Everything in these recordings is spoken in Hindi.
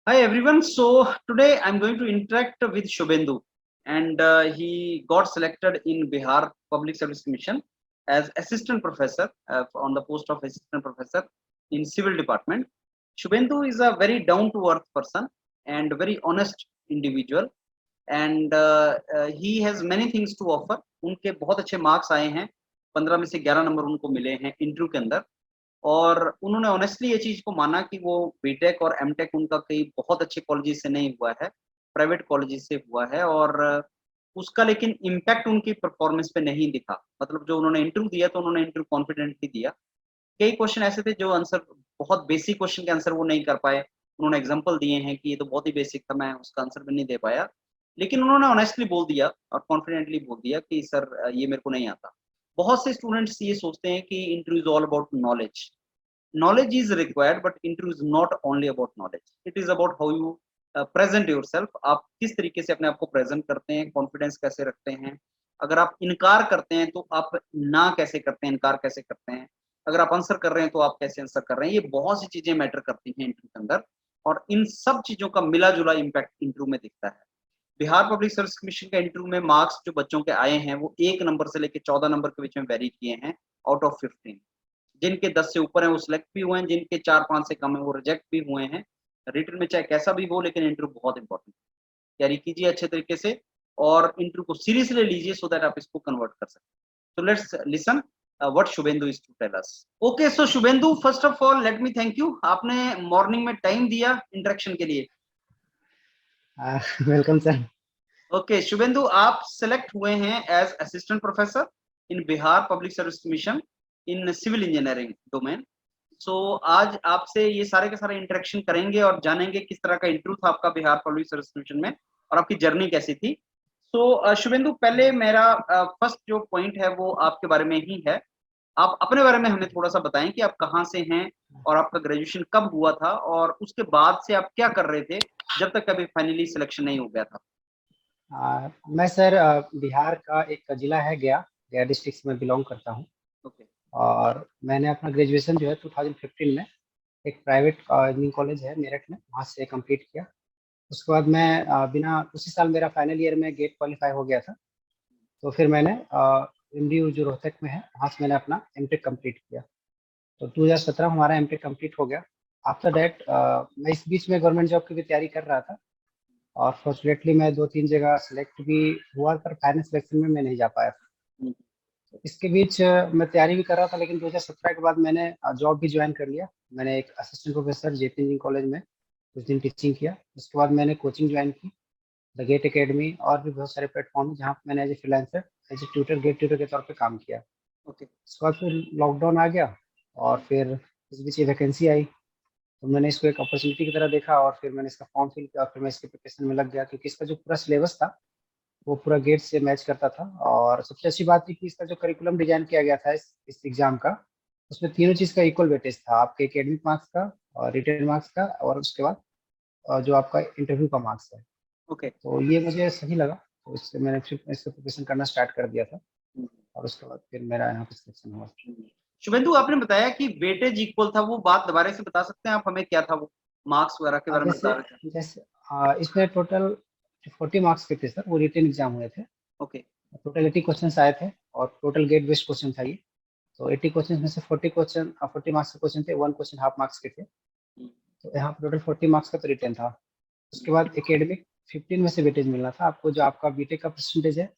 Hi everyone. So today I'm going to interact with Shubhendu, and he got selected in Bihar Public Service Commission as assistant professor on the post of assistant professor in civil department. Shubhendu is a very down to earth person and very honest individual, and he has many things to offer. उनके बहुत अच्छे मार्क्स आए हैं, 15 में से 11 नंबर उनको मिले हैं इंटरव्यू के अंदर। और उन्होंने ऑनेस्टली ये चीज़ को माना कि वो बीटेक और एमटेक उनका कहीं बहुत अच्छे कॉलेजेस से नहीं हुआ है, प्राइवेट कॉलेजेस से हुआ है। और उसका लेकिन इम्पैक्ट उनकी परफॉर्मेंस पे नहीं दिखा। मतलब जो उन्होंने इंटरव्यू दिया तो उन्होंने इंटरव्यू कॉन्फिडेंटली दिया। कई क्वेश्चन ऐसे थे जो आंसर बहुत बेसिक क्वेश्चन के आंसर वो नहीं कर पाए। उन्होंने एग्जांपल दिए हैं कि ये तो बहुत ही बेसिक था, मैं उसका आंसर भी नहीं दे पाया। लेकिन उन्होंने ऑनेस्टली बोल दिया और कॉन्फिडेंटली बोल दिया कि सर ये मेरे को नहीं आता। बहुत से स्टूडेंट्स ये सोचते हैं कि interview is all about knowledge. Knowledge is required, but interview is not only about knowledge. It is about how you present yourself. आप किस तरीके से अपने आप को प्रेजेंट करते हैं, कॉन्फिडेंस कैसे रखते हैं। अगर आप इनकार करते हैं तो आप ना कैसे करते हैं, इनकार कैसे करते हैं। अगर आप आंसर कर रहे हैं तो आप कैसे आंसर कर रहे हैं। ये बहुत सी चीजें मैटर करती हैं इंटरव्यू के अंदर, और इन सब चीजों का मिला जुला इम्पैक्ट इंटरव्यू में दिखता है। बिहार पब्लिक सर्विस कमीशन का इंटरव्यू में मार्क्स जो बच्चों के आए हैं वो 1 नंबर से लेकर 14 नंबर के बीच में वेरी किए हैं आउट ऑफ 15। जिनके 10 से ऊपर हैं वो सिलेक्ट भी हुए हैं, जिनके 4-5 से कम है वो रिजेक्ट भी हुए हैं। रिटन में चाहे कैसा भी हो, लेकिन इंटरव्यू बहुत इंपॉर्टेंट है। तैयारी कीजिए अच्छे तरीके से और इंटरव्यू को सीरियसली लीजिए सो दैट आप इसको कन्वर्ट कर सकते। So let's listen what Shubhendu is to tell us. Okay, so Shubhendu, first of all let me thank you, आपने मॉर्निंग में टाइम दिया इंटरेक्शन के लिए। Welcome sir. ओके शुभेंदु, आप सेलेक्ट हुए हैं as assistant professor in Bihar public service commission in civil engineering domain. So आज आपसे ये सारे के सारे इंटरेक्शन करेंगे और जानेंगे किस तरह का इंटरव्यू था आपका बिहार पब्लिक सर्विस कमीशन में और आपकी जर्नी कैसी थी। सो शुभेंदु, पहले मेरा फर्स्ट जो पॉइंट है वो आपके बारे में ही है। आप अपने बारे में हमें थोड़ा सा बताएं कि आप कहाँ से हैं और आपका ग्रेजुएशन कब हुआ था और उसके बाद से आप क्या कर रहे थे जब तक कभी फाइनली सिलेक्शन नहीं हो गया था। मैं सर बिहार का एक जिला है गया, गया डिस्ट्रिक्ट में बिलोंग करता हूँ। ओके। और मैंने अपना ग्रेजुएशन जो है 2015 में एक प्राइवेट इंजीनियरिंग कॉलेज है मेरठ में, वहाँ से कंप्लीट किया। उसके बाद मैं बिना उसी साल मेरा फाइनल ईयर में गेट क्वालिफाई हो गया था। तो फिर मैंने एमडीयू जो रोहतक में है वहाँ से मैंने अपना एमटेक कंप्लीट किया। तो 2017 हमारा एमटेक कंप्लीट हो गया। आफ्टर दैट मैं इस बीच में गवर्नमेंट जॉब की भी तैयारी कर रहा था और फॉर्चुनेटली मैं 2-3 जगह सेलेक्ट भी हुआ, पर फाइनल सिलेक्शन में मैं नहीं जा पाया था। तो इसके बीच मैं तैयारी भी कर रहा था, लेकिन 2017 के बाद मैंने जॉब भी ज्वाइन कर लिया। मैंने एक assistant professor JP engineering college में कुछ दिन टीचिंग किया। उसके बाद मैंने कोचिंग ज्वाइन की, द गेट एकेडमी, और भी बहुत सारे प्लेटफॉर्म हैं जहाँ पे मैंने as a freelancer, as a tutor, GATE tutor के तौर पे काम किया। ओके। उसके बाद फिर लॉकडाउन आ गया और फिर इस बीच ये वैकेंसी आई, तो मैंने इसको एक अपॉर्चुनिटी की तरह देखा और फिर मैंने इसका फॉर्म फिल किया और फिर मैं इसके प्रिपरेशन में लग गया, क्योंकि इसका जो पूरा सिलेबस था वो पूरा गेट से मैच करता था। और सबसे अच्छी बात थी कि इसका जो करिकुलम डिजाइन किया गया था इस एग्जाम का, उसमें तीनों चीज़ का इक्वल वेटेज था, आपके एकेडमिक मार्क्स का और रिटन मार्क्स का, और उसके बाद जो आपका इंटरव्यू का मार्क्स है। ओके। तो ये मुझे सही लगा, तो इससे मैंने फिर इसका प्रिपरेशन करना स्टार्ट कर दिया था और उसके बाद फिर मेरा यहाँ पे सिलेक्शन हुआ। शुभेंदु, आपने बताया कि वेटेज इक्वल था, वो बात दोबारा से बता सकते हैं आप हमें, क्या था वो मार्क्स वगैरह के बारे में बता जैसे रहे थे। जैसे इसमें टोटल 40 मार्क्स के थे सर, वो रिटन एग्जाम हुए थे। ओके। टोटल 80 क्वेश्चन आए थे और टोटल गेट बेस्ड क्वेश्चन था ये। तो 80 क्वेश्चन में से 40 मार्क्स के क्वेश्चन थे, 1 क्वेश्चन हाफ मार्क्स के थे। तो यहाँ पर टोटल 40 मार्क्स का तो रिटर्न था। उसके बाद एकेडमिक 15 में से वेटेज मिलना था आपको, जो आपका बीटेक का परसेंटेज है,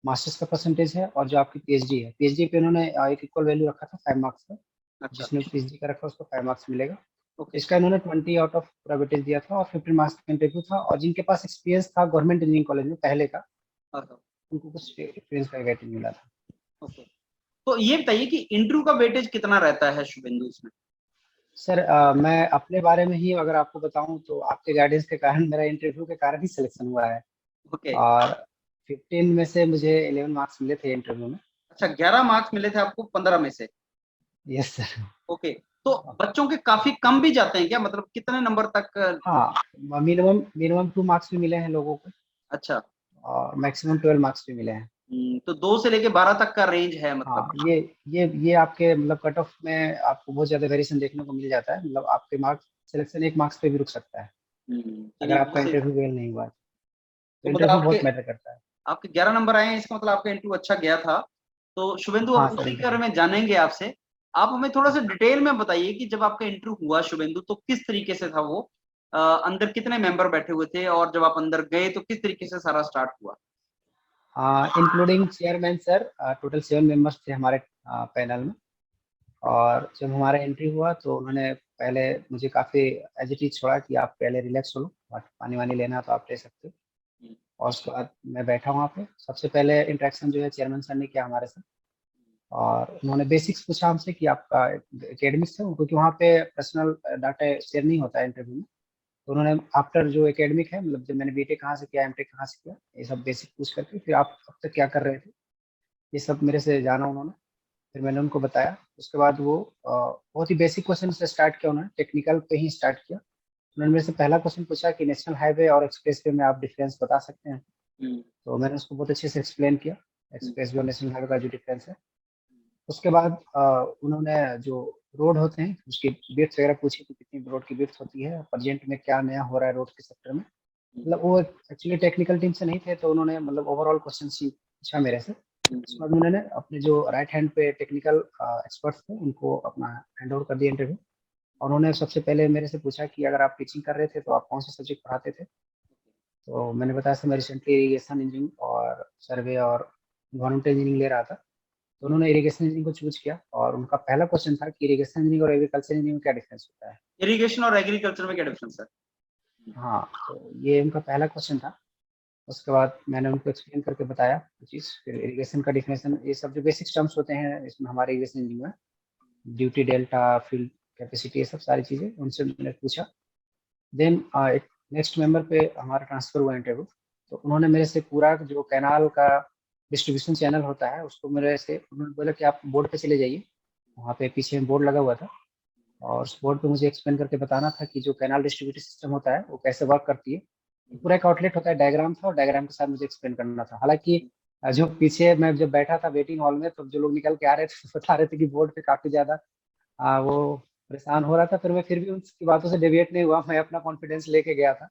मास्टर्स का परसेंटेज है, और जो आपकी पीएचडी है, पीएचडी पे उन्होंने एक इक्वल वैल्यू रखा था 5 मार्क्स का। अच्छा। जिसने पीएचडी का रखा उसको 5 मार्क्स मिलेगा। ओके। इसका इन्होंने 20 आउट ऑफ पूरा वेटेज दिया था और 15 मार्क्स का इंटरव्यू था। और जिनके पास एक्सपीरियंस था गवर्नमेंट इंजीनियरिंग कॉलेज में पहले का, उनको कुछ एक्सपीरियंस का वेटेज मिला था। ओके। तो ये बताइए कि इंटरव्यू का वेटेज कितना रहता है शुभेंदु इसमें। सर मैं अपने बारे में ही अगर आपको बताऊं तो आपके गाइडेंस के कारण, मेरा इंटरव्यू के कारण ही सिलेक्शन हुआ है। ओके। और 15 में से मुझे 11 मार्क्स मिले थे इंटरव्यू में। अच्छा, 11 मार्क्स मिले थे आपको 15 में से। Yes sir. ओके। तो बच्चों के काफी कम भी जाते हैं क्या, मतलब कितने नंबर तक। हाँ, मिनिमम मिनिमम 2 मार्क्स भी मिले हैं लोगों को अच्छा। और मैक्सिमम 12 मार्क्स भी मिले हैं। तो 2 से लेके 12 तक का रेंज है मतलब। हाँ, ये आपके मतलब कट ऑफ में आपको बहुत ज्यादा वेरिएशन देखने को मिल जाता है। मतलब आपके मार्क्स सिलेक्शन 1 मार्क्स पे भी रुक सकता है। अगर चलिए आपका वैसे इंटरव्यू वेल नहीं हुआ तो तो मतलब इंटरव्यू बहुत मैटर करता है। आपके 11 नंबर आए हैं, इसका मतलब आपका इंटरव्यू अच्छा गया था। तो शुभेंदु हाँ अब सर, उसी के बारे इंटरव्यू। में जानेंगे आपसे। आप हमें थोड़ा सा डिटेल में बताइए कि जब आपका इंटरव्यू हुआ शुभेंदु, तो किस तरीके से था वो? अंदर कितने मेंबर बैठे हुए थे, और जब आप अंदर गए तो किस तरीके से सारा स्टार्ट हुआ? Including chairman sir, total 7 members थे हमारे पैनल में। और जब हमारा एंट्री हुआ तो उन्होंने पहले मुझे काफ़ी एज इट इज छोड़ा कि आप पहले रिलैक्स हो लो, और पानी वानी लेना तो आप ले सकते हो। और उसके बाद मैं बैठा वहाँ पे। सबसे पहले इंटरेक्शन जो है चेयरमैन सर ने किया हमारे साथ, और उन्होंने बेसिक्स पूछा हमसे कि आपका एकेडमिक्स है, क्योंकि वहाँ पे पर्सनल डाटा शेयर नहीं होता है इंटरव्यू में। तो उन्होंने आफ्टर जो एकेडमिक है, मतलब जब मैंने बीटेक कहाँ से किया, एमटेक कहाँ से किया, ये सब बेसिक पूछ करके फिर आप अब तक क्या कर रहे थे, ये सब मेरे से जाना उन्होंने। फिर मैंने उनको बताया। उसके बाद वो बहुत ही बेसिक क्वेश्चन से स्टार्ट किया, उन्होंने टेक्निकल पे ही स्टार्ट किया। उन्होंने मेरे से पहला क्वेश्चन पूछा कि नेशनल हाईवे और एक्सप्रेस वे में आप डिफरेंस बता सकते हैं। तो मैंने उसको बहुत अच्छे से एक्सप्लेन किया, एक्सप्रेस वे और नेशनल हाईवे का जो डिफरेंस है। उसके बाद उन्होंने जो रोड होते हैं उसकी बिट्स वगैरह पूछी कि कितनी रोड की बिट्स होती है, प्रेजेंट में क्या नया हो रहा है रोड के सेक्टर में। मतलब वो एक्चुअली टेक्निकल टीम से नहीं थे, तो उन्होंने मतलब ओवरऑल क्वेश्चन ही पूछा मेरे से। उसके बाद उन्होंने अपने जो राइट हैंड पे टेक्निकल एक्सपर्ट्स थे उनको अपना हैंड ओवर कर दिया इंटरव्यू। और उन्होंने सबसे पहले मेरे से पूछा कि अगर आप टीचिंग कर रहे थे तो आप कौन सा सब्जेक्ट पढ़ाते थे। तो मैंने बताया सर मैं रिसेंटली इरीगेशन इंजीनियरिंग और सर्वे और इन्वायरमेंटल इंजीनियरिंग ले रहा था। तो उन्होंने इरीगेशन इंजीनियरिंग को चूज किया, और उनका पहला क्वेश्चन था कि इरीगेशन इंजीनियरिंग और एग्रीकल्चर इंजीनियरिंग में क्या डिफरेंस होता है। इरिगेशन और एग्रीकल्चर में क्या डिफरेंस है? हाँ, तो ये उनका पहला क्वेश्चन था। उसके बाद मैंने उनको एक्सप्लेन करके बताया वो चीज़। फिर इरिगेशन का डिफिनेशन, ये सब जो बेसिक टर्म्स होते हैं इसमें हमारे इरिगेशन इंजीनियरिंग में, ड्यूटी, डेल्टा, फील्ड कैपेसिटी, ये सब सारी चीज़ें उनसे मैंने पूछा। देन एक नेक्स्ट मेंबर पे हमारा ट्रांसफर हुआ इंटरव्यू। तो उन्होंने मेरे से पूरा जो कैनाल का डिस्ट्रीब्यूशन चैनल होता है उसको मेरे से उन्होंने बोला कि आप बोर्ड पे चले जाइए। वहाँ पे पीछे में बोर्ड लगा हुआ था, और उस बोर्ड पे मुझे एक्सप्लेन करके बताना था कि जो कैनाल डिस्ट्रीब्यूटर सिस्टम होता है वो कैसे वर्क करती है। तो पूरा एक आउटलेट होता है, डायग्राम था, और डायग्राम के साथ मुझे एक्सप्लेन करना था। हालांकि जो पीछे मैं जब बैठा था वेटिंग हॉल में, तो जो लोग निकल के आ रहे थे बता रहे थे कि बोर्ड पे काफी ज्यादा वो परेशान हो रहा था। फिर भी उनकी बातों से डेविएट नहीं हुआ, मैं अपना कॉन्फिडेंस लेके गया था।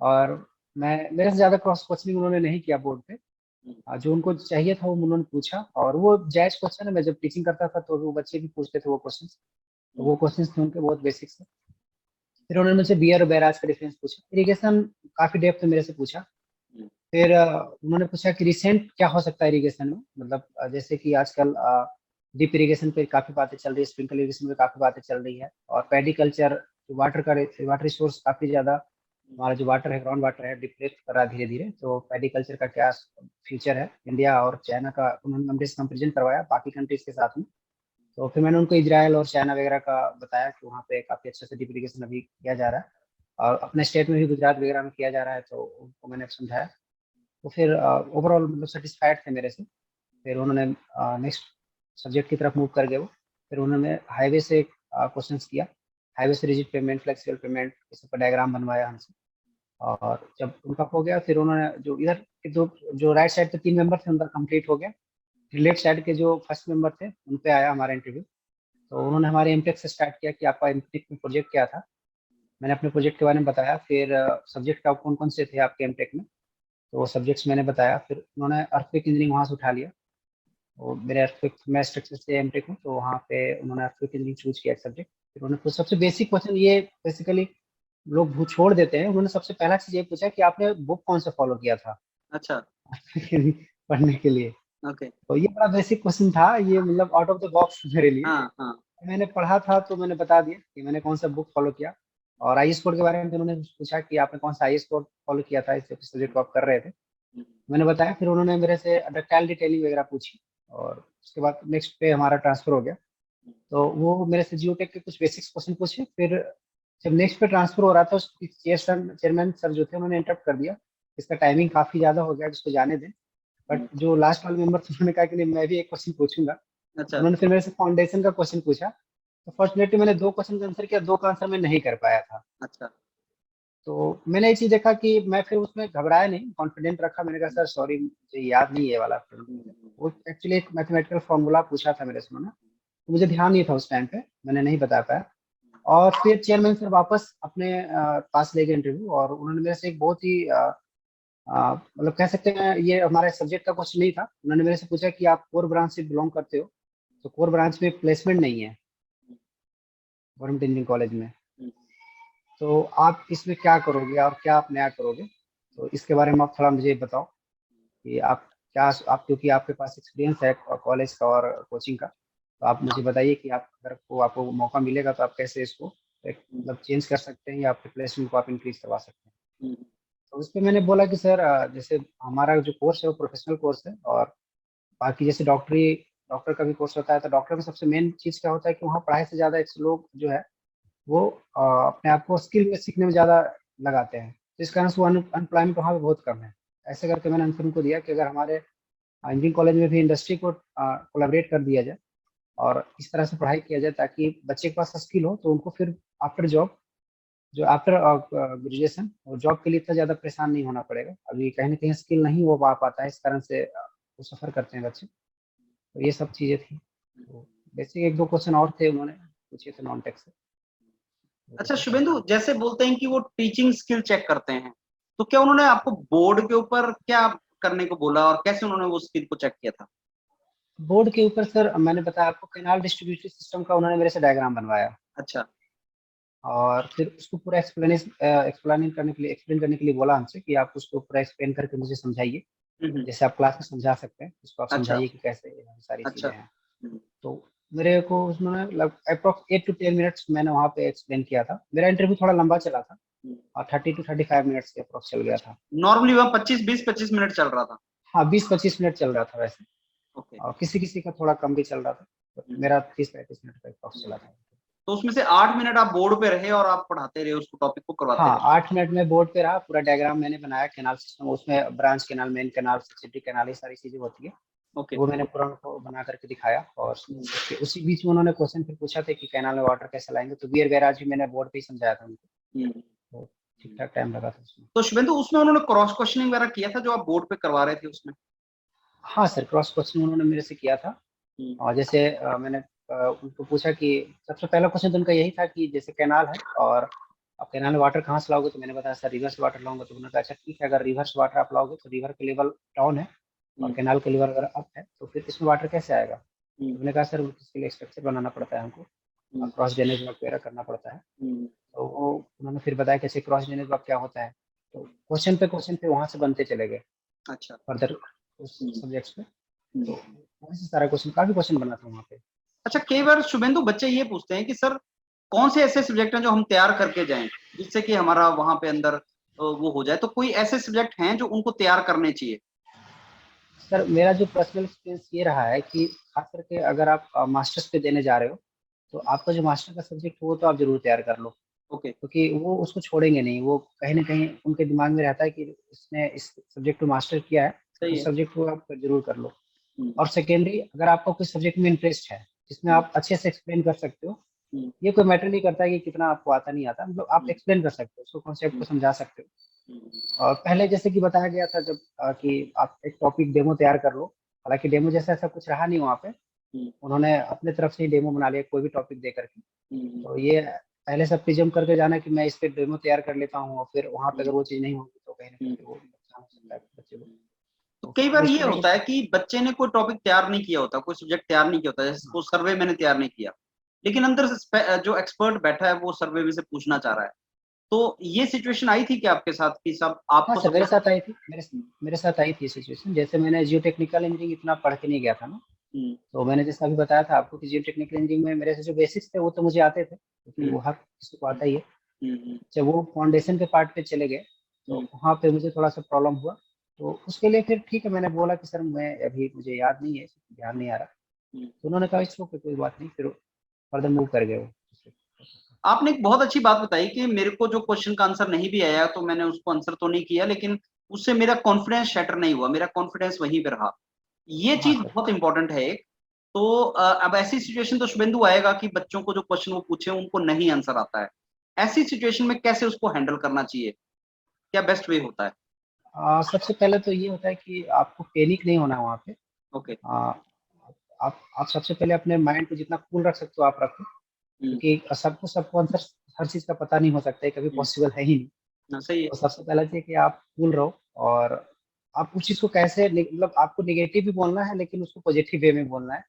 और मैं मेरे से ज्यादा क्रॉस क्वेश्चनिंग उन्होंने नहीं किया बोर्ड पे। जो उनको चाहिए था वो उन्होंने पूछा, और वो जायज क्वेश्चन है। मैं जब टीचिंग करता था तो वो बच्चे भी पूछते थे वो क्वेश्चन। तो वो क्वेश्चन थे उनके बहुत बेसिक से। फिर उन्होंने मुझसे बियर और बैराज का डिफरेंस पूछा। इरिगेशन काफी डेप्थ में मेरे से पूछा। फिर उन्होंने पूछा कि रिसेंट क्या हो सकता है इरिगेशन में, मतलब जैसे कि आजकल डीप इरिगेशन पे काफी बातें चल रही है, स्प्रिंकल इरिगेशन पे काफी बातें चल रही है, और पेडी कल्चर वाटर का वाटर रिसोर्स काफी ज्यादा, हमारा जो वाटर है ग्राउंड वाटर है डिप्लेट कर रहा है धीरे धीरे। तो पेडी कल्चर का क्या फ्यूचर है इंडिया और चाइना का, उन्होंने हमसे कंपेरिजन करवाया बाकी कंट्रीज के साथ में। तो फिर मैंने उनको इजराइल और चाइना वगैरह का बताया कि वहाँ पे काफी अच्छे से डीप इरिगेशन अभी किया जा रहा है, और अपने स्टेट में भी गुजरात वगैरह में किया जा रहा है। तो उनको मैंने समझाया। तो फिर ओवरऑल मतलब सेटिस्फाइड थे मेरे से। फिर उन्होंने नेक्स्ट सब्जेक्ट की तरफ मूव कर गए वो। फिर उन्होंने हाईवे से क्वेश्चन किया, हाईवे से रिजिड पेमेंट, फ्लेक्सिबल पेमेंट, इस सब का डायग्राम बनवाया हमसे। और जब उनका हो गया फिर उन्होंने जो इधर के जो जो राइट साइड पे 3 मेंबर थे उनका कंप्लीट हो गया। फिर लेफ्ट साइड के जो फर्स्ट मेंबर थे उन पे आया हमारा इंटरव्यू। तो उन्होंने हमारे एमटेक से स्टार्ट किया कि आपका एमटेक में प्रोजेक्ट क्या था। मैंने अपने प्रोजेक्ट के बारे में बताया। फिर सब्जेक्ट आप कौन कौन से थे आपके एमटेक में, तो वो सब्जेक्ट्स मैंने बताया। फिर उन्होंने अर्थक्वेक इंजीनियरिंग वहाँ से उठा लिया। वो मेरे अर्थक्वेक, मैं स्ट्रक्चर से एमटेक हूँ, तो वहाँ पे उन्होंने अर्थक्वेक इंजीनियरिंग चूज किया एक सब्जेक्ट। फिर उन्होंने कुछ सबसे बेसिक क्वेश्चन, ये बेसिकली लोग छोड़ देते हैं, उन्होंने सबसे पहला चीज ये पूछा कि आपने बुक कौन सा फॉलो किया था अच्छा। पढ़ने के लिए। ओके। तो ये बड़ा बेसिक क्वेश्चन था, ये मतलब आउट ऑफ द बॉक्स मेरे लिए। हाँ हाँ। मैंने पढ़ा था तो मैंने बता दिया कि मैंने कौन सा बुक फॉलो किया। और आई कोड के बारे में उन्होंने पूछा कि आपने कौन सा आई कोड फॉलो किया था इस सब्जेक्ट को आप कर रहे थे। मैंने बताया। फिर उन्होंने मेरे से डक्टाइल डिटेलिंग वगैरह पूछी, और उसके बाद नेक्स्ट पे हमारा ट्रांसफर हो गया। तो वो मेरे से जियोटेक के कुछ बेसिक्स क्वेश्चन पूछे। फिर जब नेक्स्ट पे ट्रांसफर हो रहा था उसकी चेयरमैन सर जो थे उन्होंने इंटरप्ट कर दिया, इसका टाइमिंग काफी ज्यादा हो गया, इसको जाने दें। बट जो लास्ट वाले मेंबर थे उन्होंने कहा कि नहीं मैं भी एक क्वेश्चन पूछूंगा। अच्छा। उन्होंने फिर मेरे से फाउंडेशन का क्वेश्चन पूछा। तो फॉर्चुनेटली मैंने 2 क्वेश्चन का आंसर किया, 2 का आंसर मैं नहीं कर पाया था। अच्छा। तो मैंने ये चीज देखा कि मैं फिर उसमें घबराया नहीं, कॉन्फिडेंट रखा। मैंने कहा सर सॉरी मुझे याद नहीं है ये वाला फिल्म। वो एक्चुअली एक मैथमेटिकल फॉर्मूला पूछा था मेरे से उन्होंने, तो मुझे ध्यान नहीं था उस टाइम पे, मैंने नहीं बता पाया। और फिर चेयरमैन सर वापस अपने पास ले गए इंटरव्यू, और उन्होंने मेरे से एक बहुत ही मतलब कह सकते हैं ये हमारे सब्जेक्ट का क्वेश्चन नहीं था। उन्होंने मेरे से पूछा कि आप कोर ब्रांच से बिलोंग करते हो, तो कोर ब्रांच में प्लेसमेंट नहीं है गवर्नमेंट इंजीनियरिंग कॉलेज में, तो आप इसमें क्या करोगे और क्या आप नया करोगे, तो इसके बारे में आप थोड़ा मुझे बताओ कि आप क्या, आप क्योंकि आपके पास एक्सपीरियंस है कॉलेज का और कोचिंग का, तो आप मुझे बताइए कि आप अगर को आपको मौका मिलेगा तो आप कैसे इसको एक मतलब चेंज कर सकते हैं या आपके प्लेसमेंट को आप इंक्रीज करवा सकते हैं। तो उस पर मैंने बोला कि सर जैसे हमारा जो कोर्स है वो प्रोफेशनल कोर्स है, और बाकी जैसे डॉक्टर का भी कोर्स होता है, तो डॉक्टर में सबसे मेन चीज़ क्या होता है कि वहाँ पढ़ाई से ज़्यादा लोग जो है वो अपने आप को स्किल में सीखने में ज़्यादा लगाते हैं, तो इस कारण से वो अनएम्प्लॉयमेंट वहाँ पे बहुत कम है। ऐसे करके मैंने आंसर उनको दिया कि अगर हमारे इंजीनियरिंग कॉलेज में भी इंडस्ट्री को कोलैबोरेट कर दिया जाए और इस तरह से पढ़ाई किया जाए ताकि बच्चे के पास स्किल हो, तो उनको फिर आफ्टर जॉब, जो आफ्टर ग्रेजुएशन और जॉब के लिए इतना ज़्यादा परेशान नहीं होना पड़ेगा। अभी कहीं ना कहीं स्किल नहीं हो पा पाता है, इस कारण से वो सफ़र करते हैं बच्चे। तो ये सब चीज़ें थी। तो बेसिक एक दो क्वेश्चन और थे उन्होंने पूछे थे नॉन टेक से। अच्छा शुभेंदु, जैसे बोलते हैं कि वो टीचिंग स्किल चेक करते हैं, तो क्या उन्होंने आपको बोर्ड के ऊपर क्या करने को बोला और कैसे उन्होंने वो स्किल को चेक किया था? बोर्ड के ऊपर सर मैंने बताया आपको, कैनाल डिस्ट्रीब्यूशन सिस्टम का उन्होंने मेरे से डायग्राम बनवाया, अच्छा। और फिर उसको पूरा एक्सप्लेन करने के लिए बोला हमसे कि आप उसको पूरा एक्सप्लेन करके मुझे समझाइए, हम्म। जैसे आप क्लास में समझा सकते हैं उसको आप अच्छा। समझाइए कि कैसे ये सारी अच्छा। चीज़ें हैं। तो मेरे को उन्होंने लगभग अप्रॉक्स 8 to 10 मिनट्स मैंने वहाँ पे एक्सप्लेन किया था। मेरा इंटरव्यू थोड़ा लंबा चला था और 30 to 35 मिनट्स के अप्रॉक्स चल गया था। नॉर्मली वह 25 मिनट चल रहा था। हाँ 20-25 मिनट चल रहा था वैसे, ओके। और किसी किसी का थोड़ा कम भी चल रहा था, तो मेरा 30-35 मिनट का अप्रॉक्स चला था। तो उसमें से 8 मिनट आप बोर्ड पे रहे और आप पढ़ाते रहे, उसको टॉपिक को करवाते हाँ रहे। 8 मिनट में बोर्ड पे रहा, पूरा डायग्राम मैंने बनाया कैनाल सिस्टम, उसमें branch canal, main canal, subsidy canal, ये सारी चीजें होती है, ओके। वो मैंने पूरा उनको बना करके दिखाया। और उसी बीच में उन्होंने क्वेश्चन फिर पूछा था कि कैनाल में वाटर कैसे लाएंगे, तो बियर बैराज भी मैंने बोर्ड पे ही समझाया था उनको, तो ठीक ठाक टाइम लगा था उसमें। तो शुभेंदु, उसमें उन्होंने क्रॉस क्वेश्चनिंग वगैरह किया था जो आप बोर्ड पे करवा रहे थे उसमें? हाँ सर क्रॉस क्वेश्चन उन्होंने मेरे से किया था। और जैसे मैंने उनको पूछा कि सबसे पहला क्वेश्चन तो उनका यही था कि जैसे कैनाल है और आप कैनाल में वाटर कहाँ से लाओगे, तो मैंने बताया सर रिवर से वाटर लाऊंगा। तो उन्होंने कहा अच्छा ठीक है, अगर रिवर से वाटर आप लाओगे तो रिवर का लेवल डाउन है और कैनाल का लेवल अगर अप है तो फिर इसमें वाटर कैसे आएगा। तो मैंने कहा सर इसके लिए स्ट्रक्चर बनाना पड़ता है हमको, क्रॉस ड्रेनेज वगैरह करना पड़ता है। तो वो उन्होंने फिर बताया कैसे क्रॉस ड्रेनेज वर्क क्या होता है, तो क्वेश्चन पे वहां से बनते चले गए अच्छा। फर्दर उस सब्जेक्ट्स पे। तो वहाँ से सारा क्वेश्चन, काफी क्वेश्चन बना था वहाँ पे। अच्छा, कई बार शुभेंदु बच्चे ये पूछते हैं कि सर कौन से ऐसे सब्जेक्ट हैं जो हम तैयार करके जाएं जिससे कि हमारा वहां पे अंदर वो हो जाए, तो कोई ऐसे सब्जेक्ट हैं जो उनको तैयार करने चाहिए? सर मेरा जो पर्सनल एक्सपीरियंस ये रहा है कि खास करके अगर आप मास्टर्स पे देने जा रहे हो, तो आपका जो मास्टर का सब्जेक्ट हो वो तो आप जरूर तैयार कर लो, ओके। क्योंकि वो उसको छोड़ेंगे नहीं। वो कहीं ना कहीं उनके दिमाग में रहता है कि इसने इस सब्जेक्ट को मास्टर किया है, सही उस है। सब्जेक्ट को आप जरूर कर लो। और सेकेंडरी, अगर आपको कोई सब्जेक्ट में इंटरेस्ट है जिसमें आप अच्छे से एक्सप्लेन कर सकते हो, ये कोई मैटर नहीं करता है कि कितना आपको आता नहीं आता, मतलब आप एक्सप्लेन कर सकते हो उसको, कॉन्सेप्ट को समझा सकते हो। और पहले जैसे कि बताया गया था जब कि आप एक टॉपिक डेमो तैयार कर लो, हालांकि डेमो जैसा ऐसा कुछ रहा नहीं वहाँ पे, उन्होंने अपने तरफ से ही डेमो बना लिया कोई भी टॉपिक दे करके। तो ये पहले सब प्रिज्यूम करके जाना कि मैं इस पे डेमो तैयार कर लेता हूँ और फिर वहाँ पे अगर वो चीज़ नहीं होगी तो कहीं ना कहीं वो नुकसान हो सकता है बच्चे को। तो तो कई वो बार ये स्टूडेंट, होता है कि बच्चे ने कोई टॉपिक तैयार नहीं किया होता, कोई सब्जेक्ट तैयार नहीं किया होता, जैसे वो सर्वे मैंने तैयार नहीं किया, लेकिन अंदर से जो एक्सपर्ट बैठा है वो सर्वे में से पूछना चाह रहा है, तो ये सिचुएशन आई थी क्या आपके साथ कि सब हाँ आपको सर मेरे सबसे? साथ आई थी, मेरे साथ आई थी सिचुएशन। जैसे मैंने जियो टेक्निकल इंजीनियरिंग इतना पढ़ के नहीं गया था ना, तो मैंने जैसा अभी बताया था आपको कि जियो टेक्निकल इंजीनियरिंग में मेरे से जो बेसिक्स थे वो तो मुझे आते थे, क्योंकि वो हर किसी को आता ही है। जब वो फाउंडेशन के पार्ट पे चले गए तो वहाँ पे मुझे थोड़ा सा प्रॉब्लम हुआ, तो उसके लिए फिर ठीक है मैंने बोला कि सर मैं अभी मुझे याद नहीं है, ध्यान नहीं आ रहा। तो उन्होंने कहा इसको कोई बात नहीं, फिर फर्दर मूव कर गए वो। आपने एक बहुत अच्छी बात बताई कि मेरे को जो क्वेश्चन का आंसर नहीं भी आया तो मैंने उसको आंसर तो नहीं किया, लेकिन उससे मेरा कॉन्फिडेंस शैटर नहीं हुआ, मेरा कॉन्फिडेंस वहीं पे रहा। ये हाँ चीज सर। बहुत इंपॉर्टेंट है एक। तो अब ऐसी सिचुएशन तो शुभेंदु आएगा कि बच्चों को जो क्वेश्चन वो पूछे उनको नहीं आंसर आता है, ऐसी सिचुएशन में कैसे उसको हैंडल करना चाहिए, क्या बेस्ट वे होता है? सबसे पहले तो ये होता है कि आपको पैनिक नहीं होना है वहाँ पे। ओके। आ, आप सबसे पहले अपने माइंड को जितना कूल रख सकते हो आप रखो। क्योंकि सबको सबको आंसर हर चीज का पता नहीं हो सकता है, कभी पॉसिबल है ही नहीं। हाँ, सही है। तो सबसे पहला चीज कि आप कूल रहो, और आप उस चीज को कैसे मतलब आपको नेगेटिव भी बोलना है लेकिन उसको पॉजिटिव वे में बोलना है।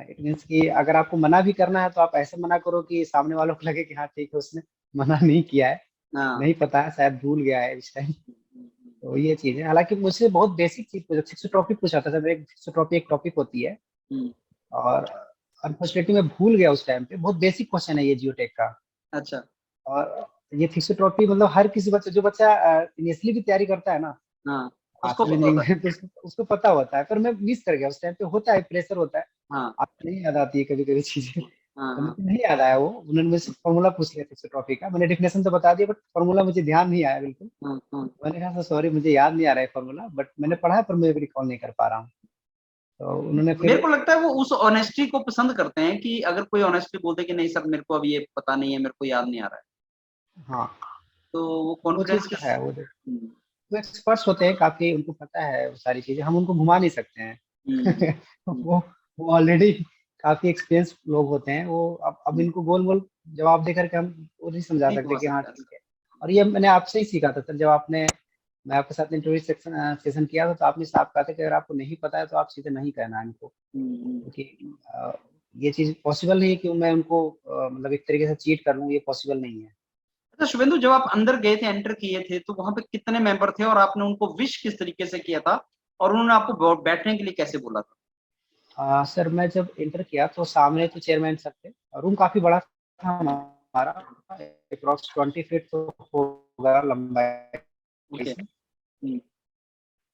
इट मीन्स कि अगर आपको मना भी करना है तो आप ऐसे मना करो कि सामने वालों को लगे कि हाँ ठीक है, उसने मना नहीं किया है, हाँ। नहीं पता है, शायद भूल गया है इस टाइम। तो ये चीज है। हालांकि मुझसे बहुत बेसिक चीज पूछा, थिक्सोट्रॉपी पूछा था सर। एक थिक्सोट्रॉपी एक टॉपिक होती है, हम्म, और अनफॉर्चुनेटली मैं भूल गया उस टाइम पे। बहुत बेसिक क्वेश्चन है ये जियोटेक का। अच्छा। और ये थिक्सोट्रॉपी मतलब हर किसी बच्चे, जो बच्चा इनिशियली भी तैयारी करता है ना, हाँ, उसको पता चैलेंजिंग होता है। में, तो उसको पता होता है, पर मैं मिस कर गया उस टाइम पे। होता है, प्रेशर होता है, हाँ, आपको नहीं याद आती है कभी कभी चीजें। हाँ, तो हाँ, मुझे नहीं याद आया वो। उन्होंने मुझसे फॉर्मूला पूछ लिया थिक्सोट्रॉपी का, मैंने डेफिनेशन तो बता दिया, बट फॉर्मूला मुझे ध्यान नहीं आया बिल्कुल। हाँ, हाँ। मैंने कहा सॉरी, मुझे याद नहीं आ रहा है फॉर्मूला, बट मैंने पढ़ा है पर मैं रिकॉल नहीं कर पा रहा हूँ। तो उन्होंने मेरे फिर, को लगता है वो उस ऑनेस्टी को पसंद करते हैं कि अगर कोई ऑनेस्टली बोलते कि नहीं सर मेरे को अब ये पता नहीं है, मेरे को याद नहीं आ रहा है, हाँ तो वो वो कॉन्फिडेंस चीज के तो है। हम्म, वो एक्सपर्ट्स होते हैं काफी, उनको पता है वो सारी चीजें, हम उनको घुमा नहीं सकते हम्म, हैं। हम्म, वो ऑलरेडी काफी एक्सपीरियंस लोग होते हैं वो। अब हम्म, इनको गोल गोल जवाब दे करके हम वो नहीं समझा नहीं सकते घुमा कि हाँ सकता ठीक ऐसा। है। और ये मैंने आपसे ही सीखा था सर, जब आपने, मैं आपके साथ इंटरव्यू सेशन किया था, तो आपने साफ कहा था कि अगर आपको नहीं पता है तो आप सीधे नहीं कहना है इनको, क्योंकि अ, ये चीज पॉसिबल नहीं है कि मैं उनको मतलब एक तरीके से चीट कर लूँ, ये पॉसिबल नहीं है। अच्छा शुभेंदु, जब आप अंदर गए थे, एंटर किए थे, तो वहां पे कितने मेंबर थे और आपने उनको विश किस तरीके से किया था और उन्होंने आपको बैठने के लिए कैसे बोला था? सर मैं जब इंटर किया तो सामने तो चेयरमैन सर थे, रूम काफी बड़ा था हमारा, अप्रॉक्स 20 फीट तो होगा लंबाई ओके। से।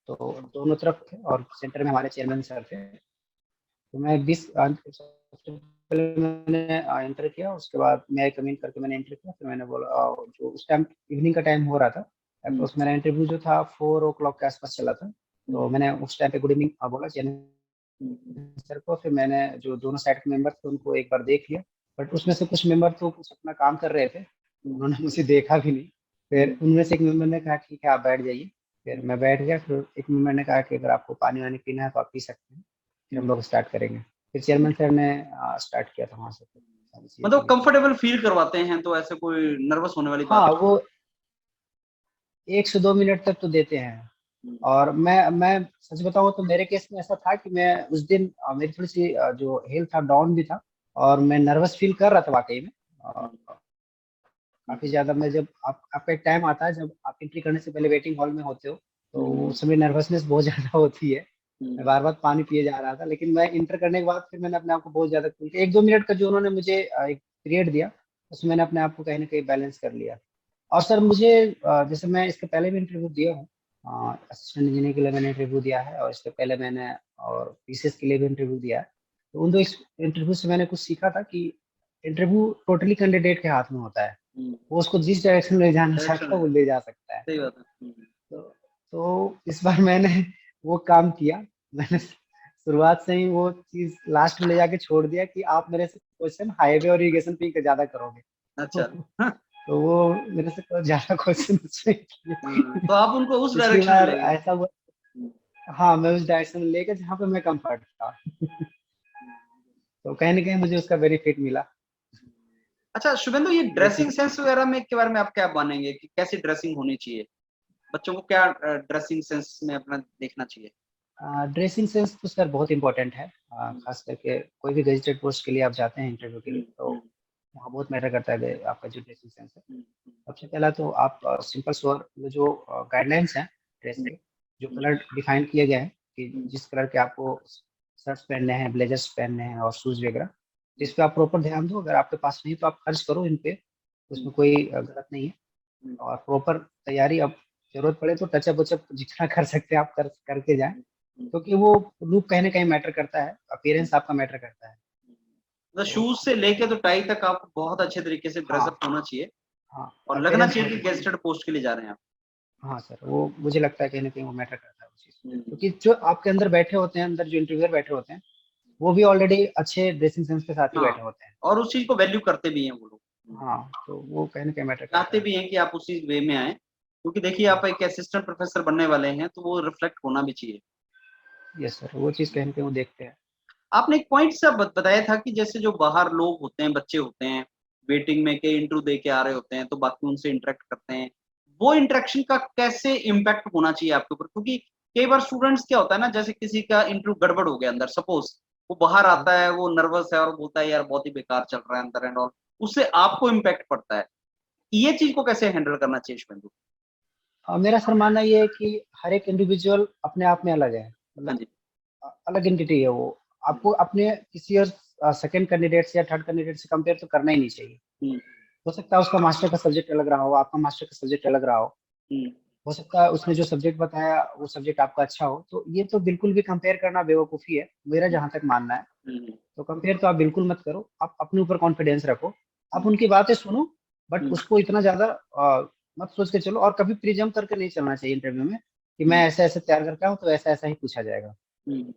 तो दोनों तरफ थे, और सेंटर में हमारे चेयरमैन सर थे। तो मैं 20 सबसे पहले मैंने इंटर किया, उसके बाद मैं कमीन करके मैंने इंटर किया। फिर मैंने बोला जो उस टाइम इवनिंग का टाइम हो रहा था, अप्रॉक्स मेरा इंटरव्यू जो था 4 o'clock के आसपास चला था। तो मैंने उस टाइम पे गुड इवनिंग बोला चेयरमैन सर को। फिर मैंने जो दोनों साइड के मेंबर थे उनको एक बार देख लिया, बट उसमें से कुछ मेंबर तो कुछ अपना काम कर रहे थे, उन्होंने मुझे देखा भी नहीं। फिर उनमें से एक मेंबर ने कहा ठीक है आप बैठ जाइए। फिर मैं बैठ गया। फिर एक मेंबर ने कहा कि अगर आपको पानी वानी पीना है तो आप पी सकते हैं, फिर हम लोग स्टार्ट करेंगे। फिर चेयरमैन सर ने स्टार्ट किया था वहां से, फिर सारी चीजें मतलब क्लियर हुई। कंफर्टेबल फील करवाते हैं, तो ऐसे कोई नर्वस होने वाली बात हाँ वो 1 से 2 मिनट तक तो देते हैं। नहीं। और मैं सच बताऊं तो मेरे केस में ऐसा था कि मैं उस दिन मेरी थोड़ी सी जो हेल्थ था डाउन भी था, और मैं नर्वस फील कर रहा था वाकई में। काफी ज्यादा। मैं जब आपका एक टाइम आता है जब आप एंट्री करने से पहले वेटिंग हॉल में होते हो, तो उस समय नर्वसनेस बहुत ज्यादा होती है। मैं बार बार पानी पिए जा रहा था, लेकिन मैं इंटर करने के बाद फिर मैंने अपने आप को बहुत ज्यादा खुल के 1-2 मिनट का जो उन्होंने मुझे एक पीरियड दिया, उसमें मैंने अपने आप को कहीं ना कहीं बैलेंस कर लिया। और सर मुझे जैसे मैं इसके पहले भी इंटरव्यू दिया हूँ, असिस्टेंट इंजीनियर के लिए मैंने इंटरव्यू दिया है, और इसके पहले मैंने और पीसीएस के लिए भी इंटरव्यू दिया है। तो उन दो इंटरव्यू से मैंने कुछ सीखा था कि इंटरव्यू टोटली कैंडिडेट के हाथ में होता है, वो उसको जिस डायरेक्शन में ले जाना डायरेक्शन चाहता है है, वो ले जा सकता है। सही बात है। तो, तो इस बार मैंने वो काम किया। मैंने शुरुआत से ही वो चीज लास्ट में ले जाके छोड़ दिया कि आप मेरे से क्वेश्चन हाईवे और इरिगेशन पे ज्यादा करोगे। अच्छा। तो वो मेरे से ज्यादा क्वेश्चन उसमें किए। तो आप उनको उस पिछली डायरेक्शन में बार ले गए। ऐसा हुआ। हाँ मैं उस डायरेक्शन में लेके जहाँ पे मैं कंफर्ट था। तो कहीं ना कहीं मुझे उसका बेनिफिट मिला। अच्छा शुभेंदु, ये ये ड्रेसिंग चीज। सेंस वगैरह में के बारे में आप क्या मानेंगे कि कैसी ड्रेसिंग होनी चाहिए? बच्चों को क्या ड्रेसिंग सेंस में अपना देखना चाहिए? ड्रेसिंग सेंस तो सर बहुत इंपॉर्टेंट है। खास करके कोई भी गेजेटेड पोस्ट के लिए आप जाते हैं इंटरव्यू के लिए, तो वहाँ बहुत मैटर करता है आपका जो ड्रेसिंग सेंस है। सबसे पहला तो आप सिंपल सोअर जो गाइडलाइंस हैं ड्रेस के, जो कलर डिफाइन किए गए हैं कि जिस कलर के आपको शर्ट्स पहनने हैं, ब्लेजर्स पहनने हैं और शूज वगैरह, तो इस पे आप प्रॉपर ध्यान दो। अगर आपके पास नहीं तो आप खर्च करो इन पे, उसमें कोई गलत नहीं है। और प्रॉपर तैयारी, अब जरूरत पड़े तो टचअप वचअप जितना कर सकते हैं आप करके जाएं, क्योंकि वो लुक कहीं ना कहीं मैटर करता है, अपीयरेंस आपका मैटर करता है। मतलब तो शूज से लेके तो टाई तक आपको बहुत अच्छे तरीके से हाँ, ड्रेसअप होना चाहिए हाँ और लगना अपीयरेंस चाहिए बहुत कि important गेस्टेड पोस्ट के लिए जा रहे हैं आप। है। हाँ सर, वो मुझे लगता है कहीं ना कहीं वो मैटर करता है उस चीज, क्योंकि जो आपके अंदर बैठे होते हैं, अंदर जो इंटरव्यूअर बैठे होते हैं, वो भी ऑलरेडी अच्छे ड्रेसिंग सेंस के साथ ही हाँ, बैठे होते हैं। और उस चीज को वैल्यू करते भी हैं वो लोग। हाँ तो वो कहीं ना कहीं मैटर करता चाहते है। भी हैं कि आप उसी वे में आए, क्योंकि देखिए आप यस, एक असिस्टेंट प्रोफेसर बनने वाले हैं, तो वो रिफ्लेक्ट होना भी चाहिए। यस सर, वो चीज कहीं ना कहीं वो देखते हैं। आपने एक पॉइंट से बताया था कि जैसे जो बाहर लोग होते हैं, बच्चे होते हैं, वेटिंग में के इंटरव्यू दे के आ रहे होते हैं, तो बाकी उनसे इंटरेक्ट करते हैं। वो इंटरेक्शन का कैसे इम्पैक्ट होना चाहिए आपके ऊपर? क्योंकि कई बार स्टूडेंट्स क्या होता है ना, जैसे किसी का इंटरव्यू गड़बड़ हो गया अंदर, सपोज वो बाहर आता है, वो नर्वस है और बोलता है यार बहुत ही बेकार चल रहा है अंदर एंड ऑल, उससे आपको इम्पैक्ट पड़ता है। ये चीज को कैसे हैंडल करना चाहिए शुभेंदु? मेरा सर मानना ये है कि हर एक इंडिविजुअल अपने आप में अलग है, हाँ मतलब जी। अलग एंटिटी है वो। आपको अपने किसी और सेकंड कैंडिडेट से या थर्ड कैंडिडेट से कंपेयर तो करना ही नहीं चाहिए। हम्म। हो सकता है उसका मास्टर का सब्जेक्ट अलग रहा हो, आपका मास्टर का सब्जेक्ट अलग रहा हम्म। हो सकता है उसने जो सब्जेक्ट बताया वो सब्जेक्ट आपका अच्छा हो, तो ये तो बिल्कुल भी कंपेयर करना बेवकूफ़ी है, मेरा जहाँ तक मानना है। हम्म। तो कंपेयर तो आप बिल्कुल मत करो, आप अपने ऊपर कॉन्फिडेंस रखो, आप हम्म। उनकी बातें सुनो, बट हम्म। उसको इतना ज़्यादा मत सोच के चलो, और कभी प्री जंप करके नहीं चलना चाहिए इंटरव्यू में कि मैं हम्म। ऐसे-ऐसे तैयार करके आऊँ, तो ऐसा-ऐसा ही पूछा जाएगा। हम्म।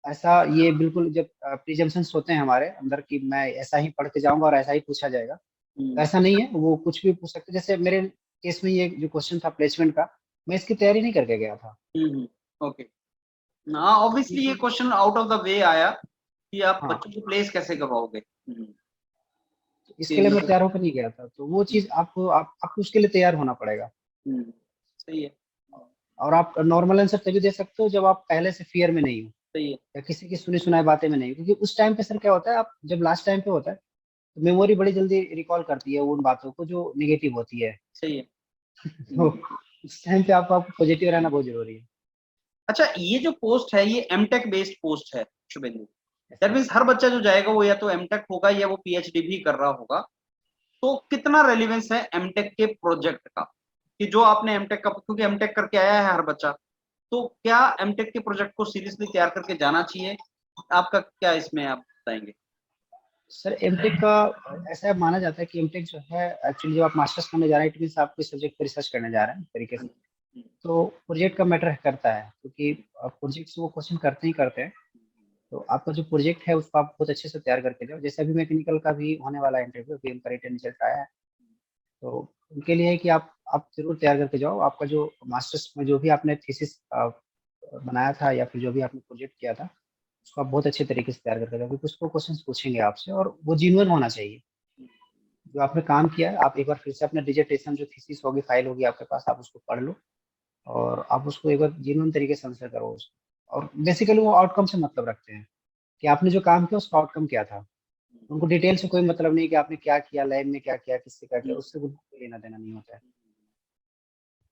ऐसा ये बिल्कुल जब प्रिजम्पशंस होते हैं हमारे अंदर कि मैं ऐसा ही पढ़ के जाऊँगा और ऐसा ही पूछा जाएगा, तो हम्म। ऐसा नहीं है, वो कुछ भी पूछ सकते हैं। जैसे मेरे केस में ये जो क्वेश्चन था प्लेसमेंट का, मैं इसकी तैयारी नहीं करके गया था। हम्म। ओके। हाँ, ये ऑब्वियसली ये चीज़ question out of the way आया कि आप हाँ, बच्चों को प्लेस कैसे करवाओगे। तो इसके कि लिए मैं मतलब। तैयार होकर नहीं गया था। तो वो चीज़ आपको उसके लिए तैयार होना पड़ेगा। हम्म, सही है। और आप नॉर्मल आंसर तभी दे सकते हो जब आप पहले से फ़ियर में नहीं हो सही है। या किसी की सुनी-सुनाई बातें में नहीं हो। क्योंकि उस टाइम पे सर क्या होता है, आप जब लास्ट टाइम पे होता है, तो मेमोरी बड़ी जल्दी रिकॉल करती है उन बातों को जो नेगेटिव होती है। सही है। तो हम्म। उस टाइम पे आपको पॉजिटिव रहना बहुत ज़रूरी है। अच्छा, ये जो पोस्ट है ये एमटेक बेस्ड पोस्ट है Shubhendu. Yes that sir. Means हर बच्चा जो जाएगा वो या तो एमटेक होगा या वो पीएचडी भी कर रहा होगा। तो कितना रेलिवेंस है एमटेक के प्रोजेक्ट का, कि जो आपने एमटेक का, क्योंकि एमटेक करके आया है हर बच्चा, तो क्या एमटेक के प्रोजेक्ट को सीरियसली तैयार करके जाना चाहिए? आपका क्या इसमें आप बताएंगे? सर एमटेक का ऐसा माना जाता है कि एमटेक जो है एक्चुअली जब आप मास्टर्स करने जा रहे हैं, इट मीन्स आप कोई सब्जेक्ट पर रिसर्च करने जा रहे हैं एक तरीके हाँ से। जी। तो प्रोजेक्ट का मैटर करता है, क्योंकि प्रोजेक्ट से वो क्वेश्चन करते ही करते हैं। तो आपका जो प्रोजेक्ट है उसको आप बहुत अच्छे से तैयार करके जाओ। जैसे अभी मैकेनिकल का भी होने वाला है इंटरव्यू, अभी उनका रिटन रिजल्ट आया है। तो उनके लिए है कि आप ज़रूर तैयार करके जाओ। आपका जो मास्टर्स में जो भी आपने थीसिस बनाया था या फिर जो भी आपने प्रोजेक्ट किया था, उसको आप बहुत अच्छे तरीके से तैयार करके जाओ, क्योंकि उसको क्वेश्चंस पूछेंगे आपसे और वो जेन्युइन होना चाहिए। जो आपने काम किया है, आप एक बार फिर से अपना डिसर्टेशन जो थीसिस होगी, फाइल होगी आपके पास, आप उसको पढ़ लो और आप उसको एक बार जेन्युइन तरीके से आंसर करो उसको। और बेसिकली वो आउटकम से मतलब रखते हैं कि आपने जो काम किया उसका आउटकम क्या था। उनको डिटेल से कोई मतलब नहीं कि आपने क्या किया, लैब में क्या किया, किससे क्या किया, उससे उनको कोई लेना देना नहीं होता है।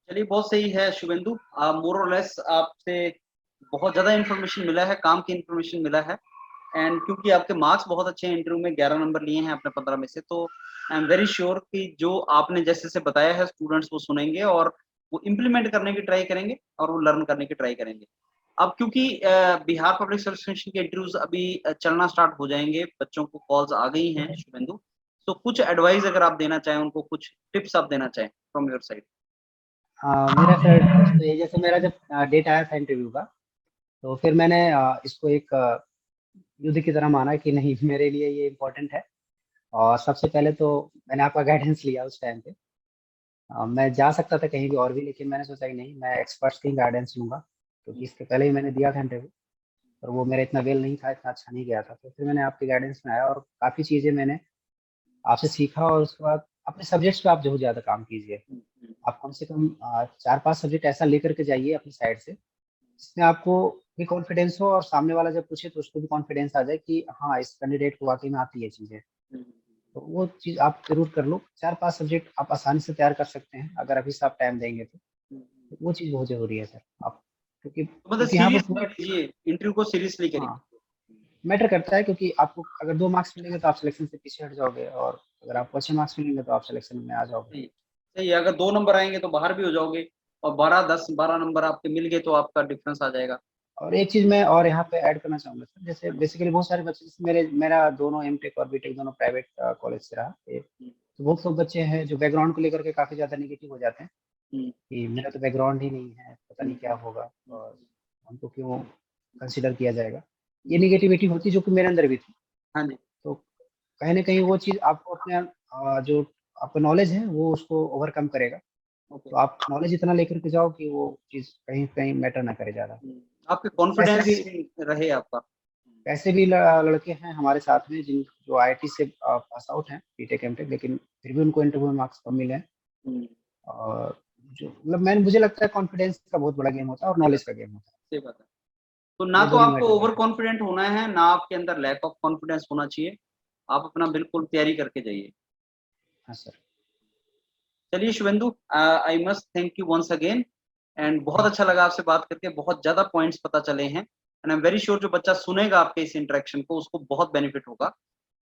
चलिए, बहुत सही है शुभेंदु। मोर और लेस आपसे बहुत ज्यादा इन्फॉर्मेशन मिला है, काम की इन्फॉर्मेशन मिला है। एंड क्योंकि आपके मार्क्स बहुत अच्छे हैं, इंटरव्यू में 11 नंबर लिए हैं आपने 15 में से, तो आई एम वेरी श्योर कि जो आपने जैसे से बताया है स्टूडेंट्स वो सुनेंगे और वो इम्प्लीमेंट करने की ट्राई करेंगे और वो लर्न करने की ट्राई करेंगे। अब क्योंकि बिहार पब्लिक सर्विस कमीशन के इंटरव्यूज अभी चलना स्टार्ट हो जाएंगे, बच्चों को कॉल्स आ गई हैं शुभेंदु, तो कुछ एडवाइस अगर आप देना चाहें उनको, कुछ टिप्स आप देना चाहें फ्रॉम योर साइड। मेरा सर टिप्स तो ये, जैसे मेरा जब डेट आया था इंटरव्यू का, तो फिर मैंने इसको एक युद्ध की तरह माना कि नहीं, मेरे लिए ये इम्पोर्टेंट है। और सबसे पहले तो मैंने आपका गाइडेंस लिया उस टाइम पे। मैं जा सकता था कहीं भी और भी, लेकिन मैंने सोचा कि नहीं, मैं एक्सपर्ट्स की गाइडेंस लूँगा, क्योंकि इसके पहले ही मैंने दिया था इंटरव्यू, और वो मेरा इतना वेल नहीं था, इतना अच्छा नहीं गया था। तो फिर मैंने आपकी गाइडेंस में आया और काफ़ी चीज़ें मैंने आपसे सीखा। और उसके बाद अपने सब्जेक्ट्स पे आप बहुत ज़्यादा काम कीजिए। आप कम से कम 4-5 सब्जेक्ट ऐसा लेकर के जाइए अपनी साइड से, जिसमें आपको भी कॉन्फिडेंस हो और सामने वाला जब पूछे तो उसको भी कॉन्फिडेंस आ जाए कि हाँ, इस कैंडिडेट को वाक़ई में आती है ये चीज़ें। तो वो चीज़ आप ज़रूर कर लो। 4-5 सब्जेक्ट आप आसानी से तैयार कर सकते हैं, अगर अभी से आप टाइम देंगे तो। तो वो चीज़ बहुत ज़रूरी है सर। आप क्योंकि मतलब क्योंकि यहाँ पे सीरियसली पूरा लीजिए, इंटरव्यू को सीरियसली करिए। हाँ, मैटर करता है, क्योंकि आपको अगर 2 मार्क्स मिलेंगे तो आप सिलेक्शन से पीछे हट जाओगे, और अगर आपको अच्छे मार्क्स मिलेंगे तो आप सिलेक्शन में आ जाओगे। सही सही है, अगर 2 नंबर आएँगे तो बाहर भी हो जाओगे और 12 नंबर आपके मिल गए तो आपका डिफरेंस आ जाएगा। और एक चीज़ मैं और यहाँ पे ऐड करना चाहूँगा सर, जैसे हाँ जी। बेसिकली बहुत सारे बच्चे, जैसे मेरा दोनों एमटेक और बीटेक दोनों प्राइवेट कॉलेज से रहा। हुँ, तो बहुत लोग बच्चे हैं जो बैकग्राउंड को लेकर के काफ़ी ज़्यादा नेगेटिव हो जाते हैं हुँ, कि मेरा तो बैकग्राउंड ही नहीं है, पता हुँ, नहीं क्या होगा हुँ, और हमको क्यों कंसिडर किया जाएगा। ये नेगेटिविटी होती है, जो कि मेरे अंदर भी थी। हाँ जी। तो कहीं न कहीं वो चीज़ आपको अपने जो आपका नॉलेज है वो उसको ओवरकम करेगा। ओके। तो आप नॉलेज इतना लेकर के जाओ कि वो चीज़ कहीं कहीं मैटर ना करे ज़्यादा। आपके वैसे भी कॉन्फिडेंस रहे आपका। ऐसे भी लड़के हैं हमारे साथ में जिन जो आईआईटी से पास आउट हैं बीटेक एमटेक, लेकिन फिर भी उनको इंटरव्यू में मार्क्स कम मिले हैं। हम्म, और जो मतलब मैं मुझे लगता है कॉन्फिडेंस का बहुत बड़ा गेम होता है और सही नॉलेज बात का गेम होता सही बात है। तो है, ना ये तो दोनों आपको मैटर ओवर करते हैं। कॉन्फिडेंट होना है, ना आपके अंदर लैक ऑफ कॉन्फिडेंस होना चाहिए। आप अपना बिल्कुल तैयारी करके जाइए। हाँ सर। चलिए Shubhendu, I must thank you once again. And बहुत थैंक अच्छा लगा आपसे बात करके, बहुत ज्यादा पॉइंट्स पता चले हैं। And I am very sure जो बच्चा सुनेगा आपके इस इंटरेक्शन को उसको बहुत बेनिफिट होगा।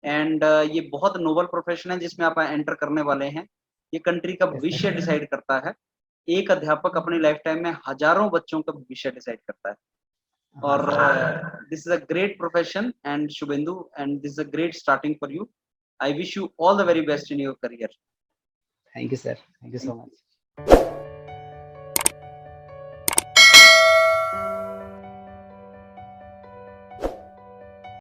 एंड ये बहुत नोबल प्रोफेशन है जिसमें आप एंटर करने वाले हैं। ये कंट्री का यू भविष्य सर। डिसाइड करता है। एक अध्यापक अपनी लाइफ टाइम में हजारों बच्चों का भविष्य डिसाइड करता है। हाँ और sir. This is a great profession and Shubhendu, and this is a great starting for you. I wish you all the very best in your career. Thank you sir, thank you so thank you. Much.